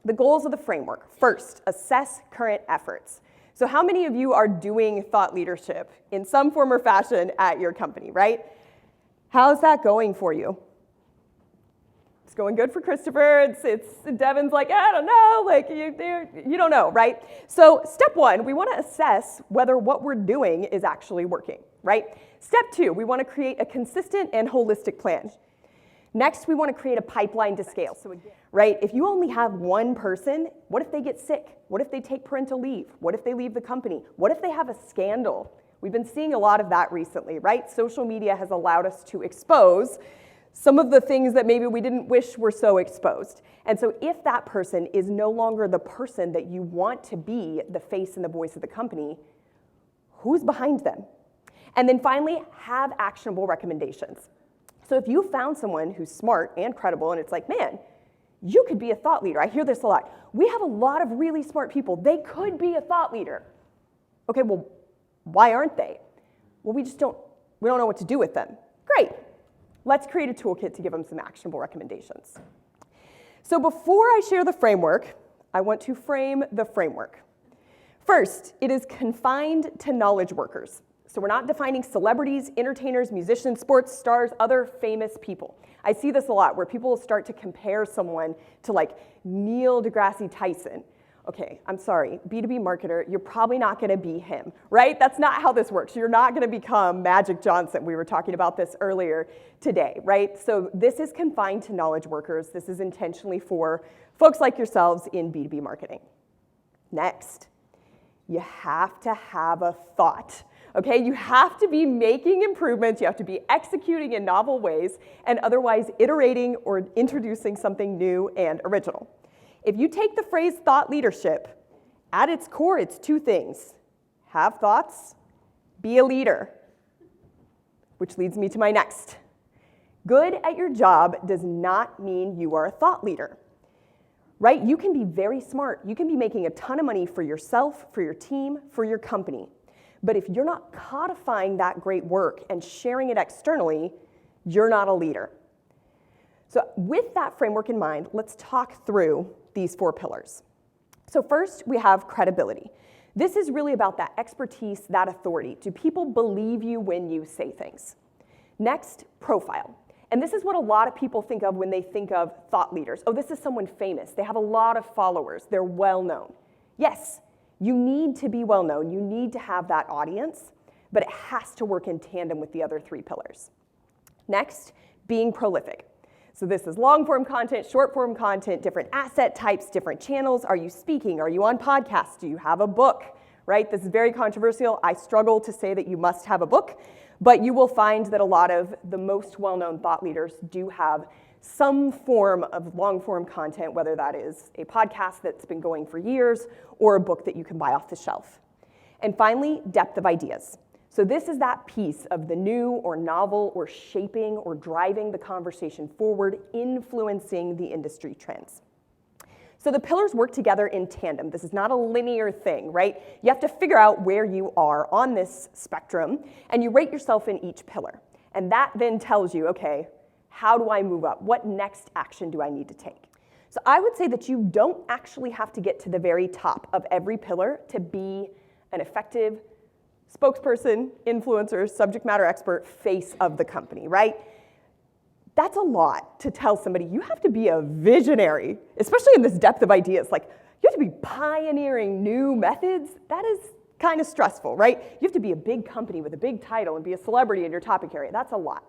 The goals of the framework. First, assess current efforts. So how many of you are doing thought leadership in some form or fashion at your company, right? How's that going for you? It's going good for Christopher. Devin's like, I don't know, like you don't know, right? So step one, we want to assess whether what we're doing is actually working, right? Step two, we want to create a consistent and holistic plan. Next, we want to create a pipeline to scale. So again, right, if you only have one person, what if they get sick? What if they take parental leave? What if they leave the company? What if they have a scandal? We've been seeing a lot of that recently, right? Social media has allowed us to expose some of the things that maybe we didn't wish were so exposed. And so if that person is no longer the person that you want to be the face and the voice of the company, who's behind them? And then finally, have actionable recommendations. So if you found someone who's smart and credible, and it's like, man, you could be a thought leader. I hear this a lot. We have a lot of really smart people. They could be a thought leader. Okay, well, why aren't they? Well, we don't know what to do with them. Great. Let's create a toolkit to give them some actionable recommendations. So before I share the framework, I want to frame the framework. First, it is confined to knowledge workers. So we're not defining celebrities, entertainers, musicians, sports stars, other famous people. I see this a lot where people will start to compare someone to like Neil deGrasse Tyson. Okay, I'm sorry, B2B marketer, you're probably not gonna be him, right? That's not how this works. You're not gonna become Magic Johnson. We were talking about this earlier today, right? So this is confined to knowledge workers. This is intentionally for folks like yourselves in B2B marketing. Next, you have to have a thought. Okay, you have to be making improvements, you have to be executing in novel ways, and otherwise iterating or introducing something new and original. If you take the phrase thought leadership, at its core, it's two things. Have thoughts, be a leader. Which leads me to my next. Good at your job does not mean you are a thought leader. Right? You can be very smart. You can be making a ton of money for yourself, for your team, for your company. But if you're not codifying that great work and sharing it externally, you're not a leader. So with that framework in mind, let's talk through these 4 pillars. So first, we have credibility. This is really about that expertise, that authority. Do people believe you when you say things? Next, profile. And this is what a lot of people think of when they think of thought leaders. Oh, this is someone famous. They have a lot of followers. They're well known. Yes, you need to be well known. You need to have that audience, but it has to work in tandem with the other 3 pillars. Next, being prolific. So this is long form content, short form content, different asset types, different channels. Are you speaking? Are you on podcasts? Do you have a book? Right? This is very controversial. I struggle to say that you must have a book, but you will find that a lot of the most well-known thought leaders do have some form of long-form content, whether that is a podcast that's been going for years or a book that you can buy off the shelf. And finally, depth of ideas. So this is that piece of the new or novel or shaping or driving the conversation forward, influencing the industry trends. So the pillars work together in tandem. This is not a linear thing, right? You have to figure out where you are on this spectrum, and you rate yourself in each pillar. And that then tells you, okay, how do I move up? What next action do I need to take? So I would say that you don't actually have to get to the very top of every pillar to be an effective spokesperson, influencer, subject matter expert, face of the company, right? That's a lot to tell somebody. You have to be a visionary, especially in this depth of ideas. Like, you have to be pioneering new methods. That is kind of stressful, right? You have to be a big company with a big title and be a celebrity in your topic area. That's a lot.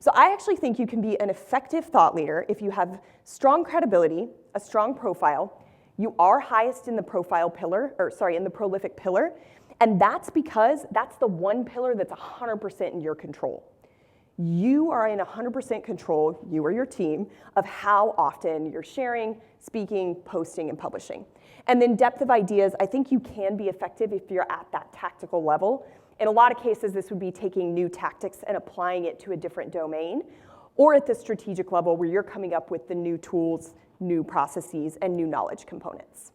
So I actually think you can be an effective thought leader if you have strong credibility, a strong profile. You are highest in the profile pillar, in the prolific pillar. And that's because that's the one pillar that's 100% in your control. You are in 100% control, you or your team, of how often you're sharing, speaking, posting, and publishing. And then depth of ideas, I think you can be effective if you're at that tactical level. In a lot of cases, this would be taking new tactics and applying it to a different domain, or at the strategic level where you're coming up with the new tools, new processes, and new knowledge components.